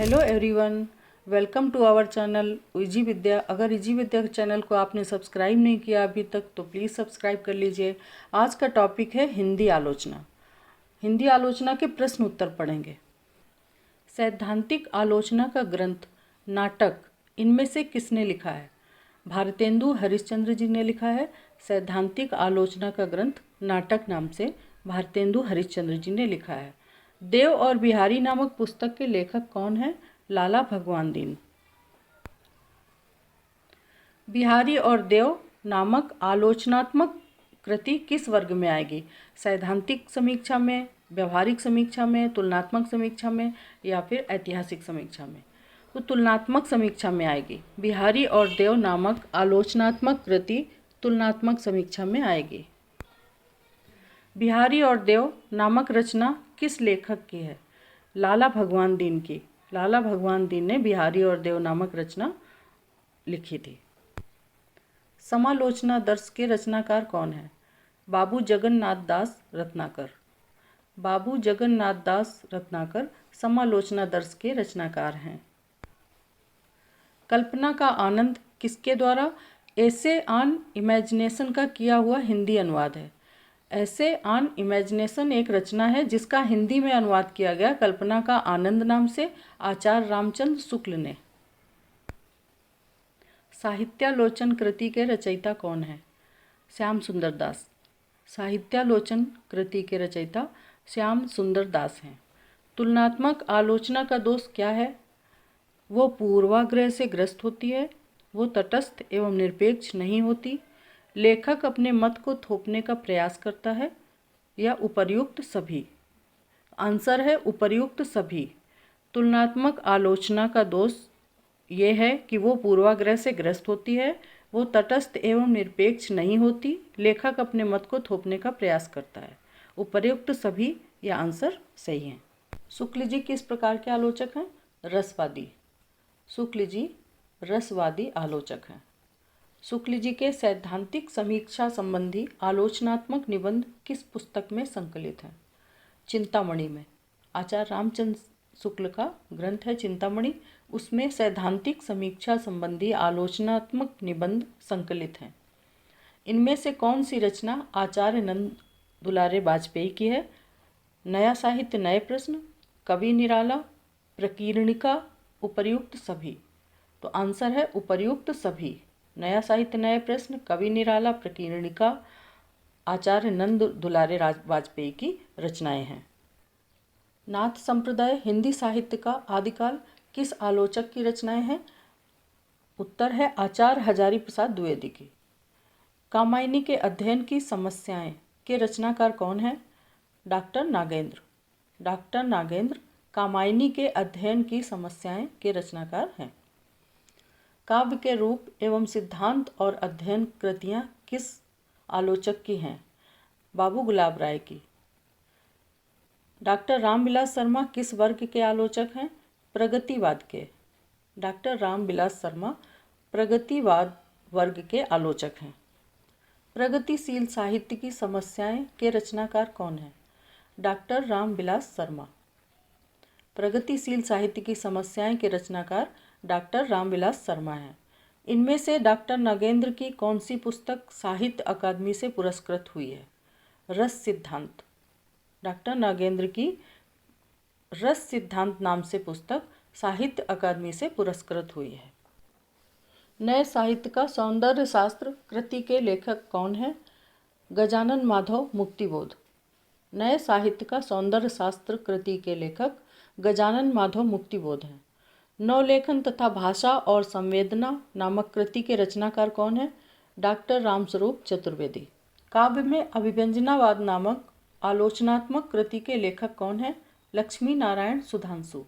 Hello everyone, welcome to our channel easy Vidya. अगर easy विद्या channel को आपने सब्सक्राइब नहीं किया अभी तक तो प्लीज़ सब्सक्राइब कर लीजिए। आज का टॉपिक है हिंदी आलोचना। हिंदी आलोचना के प्रश्न उत्तर पढ़ेंगे। सैद्धांतिक आलोचना का ग्रंथ, नाटक इनमें से किसने लिखा है? भारतेंदु हरिश्चंद्र जी ने लिखा है। सैद्धांतिक आलोचना का ग्रंथ नाटक नाम से भारतेंदु हरिश्चंद्र जी ने लिखा है। देव और बिहारी नामक पुस्तक के लेखक कौन हैं? लाला भगवान दीन। बिहारी और देव नामक आलोचनात्मक कृति किस वर्ग में आएगी? सैद्धांतिक समीक्षा में, व्यवहारिक समीक्षा में, तुलनात्मक समीक्षा में या फिर ऐतिहासिक समीक्षा में? तो तुलनात्मक समीक्षा में आएगी। बिहारी और देव नामक आलोचनात्मक कृति तुलनात्मक समीक्षा में आएगी। बिहारी और देव नामक रचना किस लेखक की है? लाला भगवान दीन की। लाला भगवान दीन ने बिहारी और देव नामक रचना लिखी थी। समालोचना दर्श के रचनाकार कौन है? बाबू जगन्नाथ दास रत्नाकर। बाबू जगन्नाथ दास रत्नाकर समालोचना दर्श के रचनाकार हैं। कल्पना का आनंद किसके द्वारा ऐसे ऑन इमेजिनेशन का किया हुआ हिंदी अनुवाद है? ऐसे ऑन इमेजिनेशन एक रचना है जिसका हिंदी में अनुवाद किया गया कल्पना का आनंद नाम से आचार्य रामचंद्र शुक्ल ने। साहित्यालोचन कृति के रचयिता कौन है? श्याम सुंदर दास। साहित्यालोचन कृति के रचयिता श्याम सुंदर दास हैं। तुलनात्मक आलोचना का दोष क्या है? वो पूर्वाग्रह से ग्रस्त होती है, वो तटस्थ एवं निरपेक्ष नहीं होती, लेखक अपने मत को थोपने का प्रयास करता है, या उपर्युक्त सभी? आंसर है उपर्युक्त सभी। तुलनात्मक आलोचना का दोष ये है कि वो पूर्वाग्रह से ग्रस्त होती है, वो तटस्थ एवं निरपेक्ष नहीं होती, लेखक अपने मत को थोपने का प्रयास करता है। उपर्युक्त सभी या आंसर सही है। शुक्ल जी किस प्रकार के आलोचक हैं? रसवादी। शुक्ल जी रसवादी आलोचक हैं। शुक्ल जी के सैद्धांतिक समीक्षा संबंधी आलोचनात्मक निबंध किस पुस्तक में संकलित हैं? चिंतामणि में। आचार्य रामचंद्र शुक्ल का ग्रंथ है चिंतामणि, उसमें सैद्धांतिक समीक्षा संबंधी आलोचनात्मक निबंध संकलित हैं। इनमें से कौन सी रचना आचार्य नंद दुलारे वाजपेयी की है? नया साहित्य नए प्रश्न, कवि निराला, प्रकीर्णिका, उपर्युक्त सभी? तो आंसर है उपर्युक्त सभी। नया साहित्य नए प्रश्न, कवि निराला, प्रकीर्णिका आचार्य नंद दुलारे वाजपेयी की रचनाएं हैं। नाथ संप्रदाय हिंदी साहित्य का आदिकाल किस आलोचक की रचनाएं हैं? उत्तर है आचार्य हजारी प्रसाद द्विवेदी की। कामायनी के अध्ययन की समस्याएं के रचनाकार कौन है? डॉक्टर नागेंद्र। डॉक्टर नागेंद्र कामायनी के अध्ययन की समस्याएं के रचनाकार हैं। काव्य के रूप एवं सिद्धांत और अध्ययन कृतियाँ किस आलोचक की हैं? बाबू गुलाब राय की। डॉक्टर रामविलास शर्मा किस वर्ग के आलोचक हैं? प्रगतिवाद के। डॉक्टर रामविलास शर्मा प्रगतिवाद वर्ग के आलोचक हैं। प्रगतिशील साहित्य की समस्याएं के रचनाकार कौन हैं? डॉक्टर रामविलास शर्मा। प्रगतिशील साहित्य की समस्याएं के रचनाकार डॉक्टर रामविलास शर्मा हैं। इनमें से डॉक्टर नागेंद्र की कौन सी पुस्तक साहित्य अकादमी से पुरस्कृत हुई है? रस सिद्धांत। डॉक्टर नागेंद्र की रस सिद्धांत नाम से पुस्तक साहित्य अकादमी से पुरस्कृत हुई है। नए साहित्य का सौंदर्य शास्त्र कृति के लेखक कौन हैं? गजानन माधव मुक्तिबोध। नए साहित्य का सौंदर्य शास्त्र कृति के लेखक गजानन माधव मुक्तिबोध हैं। नवलेखन तथा भाषा और संवेदना नामक कृति के रचनाकार कौन है? डॉक्टर रामस्वरूप चतुर्वेदी। काव्य में अभिव्यंजनावाद नामक आलोचनात्मक कृति के लेखक कौन है? लक्ष्मी नारायण सुधांशु।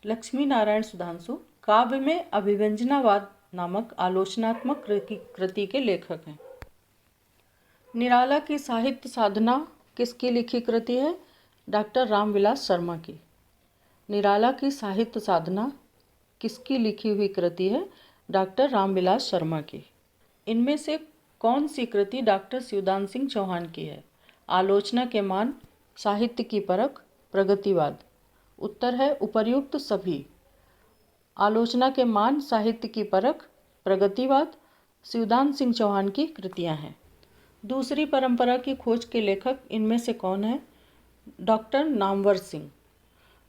लक्ष्मी नारायण सुधांशु काव्य में अभिव्यंजनावाद नामक आलोचनात्मक कृति के लेखक हैं। निराला की साहित्य साधना किसकी लिखी कृति है? डॉक्टर रामविलास शर्मा की। निराला की साहित्य साधना किसकी लिखी हुई कृति है? डॉक्टर रामविलास शर्मा की। इनमें से कौन सी कृति डॉक्टर शिवदान सिंह चौहान की है? आलोचना के मान, साहित्य की परख, प्रगतिवाद? उत्तर है उपर्युक्त सभी। आलोचना के मान, साहित्य की परख, प्रगतिवाद शिवदान सिंह चौहान की कृतियां हैं। दूसरी परंपरा की खोज के लेखक इनमें से कौन है? डॉक्टर नामवर सिंह।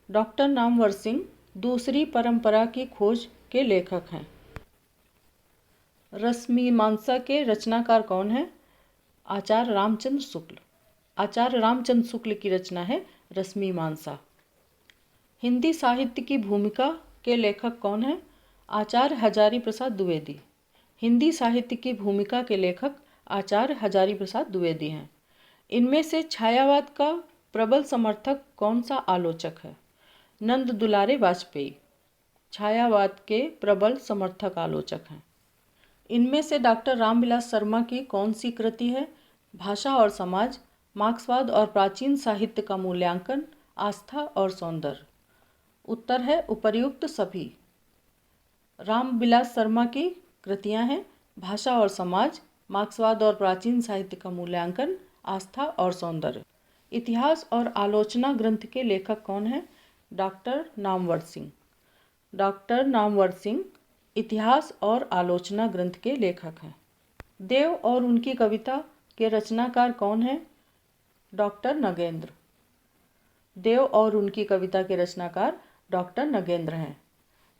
डॉक्टर नामवर सिंह दूसरी परंपरा की खोज के लेखक हैं। रसमीमांसा के रचनाकार कौन है? आचार्य रामचंद्र शुक्ल। आचार्य रामचंद्र शुक्ल की रचना है रसमीमांसा। हिंदी साहित्य की भूमिका के लेखक कौन है? आचार्य हजारी प्रसाद द्विवेदी। हिंदी साहित्य की भूमिका के लेखक आचार्य हजारी प्रसाद द्विवेदी हैं। इनमें से छायावाद का प्रबल समर्थक कौन सा आलोचक है? नंद दुलारे वाजपेयी छायावाद के प्रबल समर्थक आलोचक हैं। इनमें से डॉक्टर रामविलास शर्मा की कौन सी कृति है? भाषा और समाज, मार्क्सवाद और प्राचीन साहित्य का मूल्यांकन, आस्था और सौंदर्य। उत्तर है उपर्युक्त सभी। रामविलास शर्मा की कृतियां हैं भाषा और समाज, मार्क्सवाद और प्राचीन साहित्य का मूल्यांकन, आस्था और सौंदर्य। इतिहास और आलोचना ग्रंथ के लेखक कौन है? डॉक्टर नामवर सिंह। डॉक्टर नामवर सिंह इतिहास और आलोचना ग्रंथ के लेखक हैं। देव और उनकी कविता के रचनाकार कौन है? डॉक्टर नगेंद्र। देव और उनकी कविता के रचनाकार डॉक्टर नगेंद्र हैं।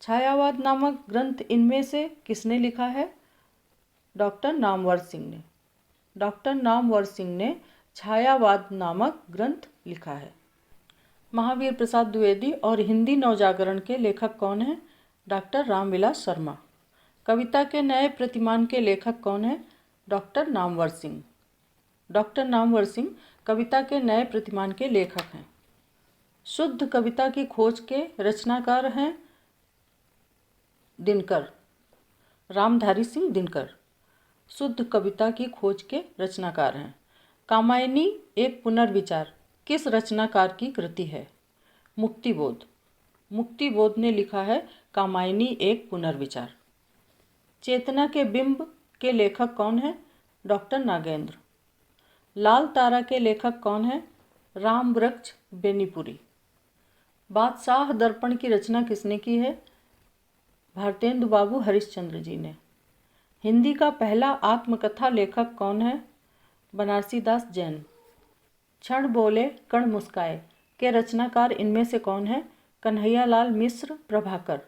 छायावाद नामक ग्रंथ इनमें से किसने लिखा है? डॉक्टर नामवर सिंह ने। डॉक्टर नामवर सिंह ने छायावाद नामक ग्रंथ लिखा है। महावीर प्रसाद द्विवेदी और हिंदी नवजागरण के लेखक कौन हैं? डॉक्टर रामविलास शर्मा। कविता के नए प्रतिमान के लेखक कौन हैं? डॉक्टर नामवर सिंह। डॉक्टर नामवर सिंह कविता के नए प्रतिमान के लेखक हैं। शुद्ध कविता की खोज के रचनाकार हैं दिनकर, रामधारी सिंह दिनकर शुद्ध कविता की खोज के रचनाकार हैं। कामायनी एक पुनर्विचार किस रचनाकार की कृति है? मुक्तिबोध। मुक्तिबोध ने लिखा है कामायनी एक पुनर्विचार। चेतना के बिंब के लेखक कौन है? डॉक्टर नागेंद्र। लाल तारा के लेखक कौन है? राम वृक्ष बेनीपुरी। बादशाह दर्पण की रचना किसने की है? भारतेंदु बाबू हरिश्चंद्र जी ने। हिंदी का पहला आत्मकथा लेखक कौन है? बनारसी दास जैन। क्षण बोले कण मुस्काए के रचनाकार इनमें से कौन है? कन्हैयालाल मिश्र प्रभाकर।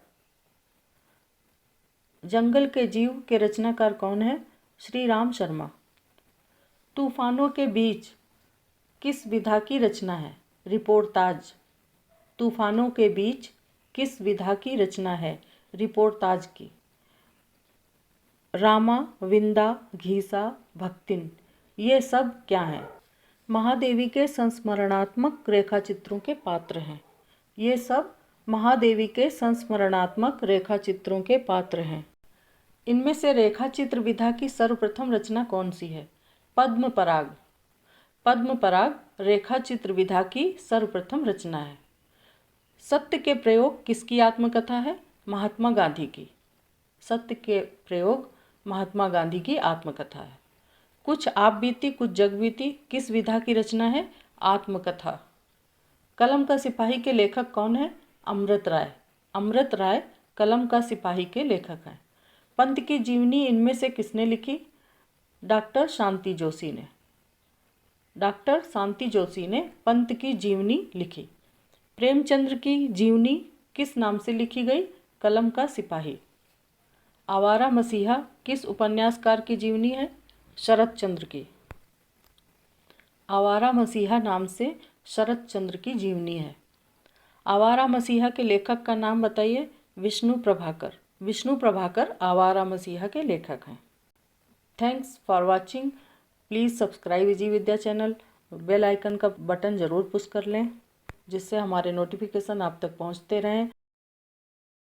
जंगल के जीव के रचनाकार कौन है? श्री राम शर्मा। तूफानों के बीच किस विधा की रचना है? रिपोर्टाज। तूफानों के बीच किस विधा की रचना है? रिपोर्टाज की। रामा, विंदा, घीसा, भक्तिन ये सब क्या हैं? महादेवी के संस्मरणात्मक रेखाचित्रों के पात्र हैं। ये सब महादेवी के संस्मरणात्मक रेखाचित्रों के पात्र हैं। इनमें से रेखाचित्र विधा की सर्वप्रथम रचना कौन सी है? पद्म पराग। पद्म पराग रेखाचित्र विधा की सर्वप्रथम रचना है। सत्य के प्रयोग किसकी आत्मकथा है? महात्मा गांधी की। सत्य के प्रयोग महात्मा गांधी की आत्मकथा है। कुछ आप बीती कुछ जग बीती किस विधा की रचना है? आत्मकथा। कलम का सिपाही के लेखक कौन है? अमृत राय। अमृत राय कलम का सिपाही के लेखक हैं। पंत की जीवनी इनमें से किसने लिखी? डॉक्टर शांति जोशी ने। डॉक्टर शांति जोशी ने पंत की जीवनी लिखी। प्रेमचंद्र की जीवनी किस नाम से लिखी गई? कलम का सिपाही। आवारा मसीहा किस उपन्यासकार की जीवनी है? शरत चंद्र की। आवारा मसीहा नाम से शरत चंद्र की जीवनी है। आवारा मसीहा के लेखक का नाम बताइए? विष्णु प्रभाकर। विष्णु प्रभाकर आवारा मसीहा के लेखक हैं। Thanks for watching. Please subscribe easy Vidya channel. Bell icon का बटन ज़रूर पुश कर लें जिससे हमारे नोटिफिकेशन आप तक पहुंचते रहें।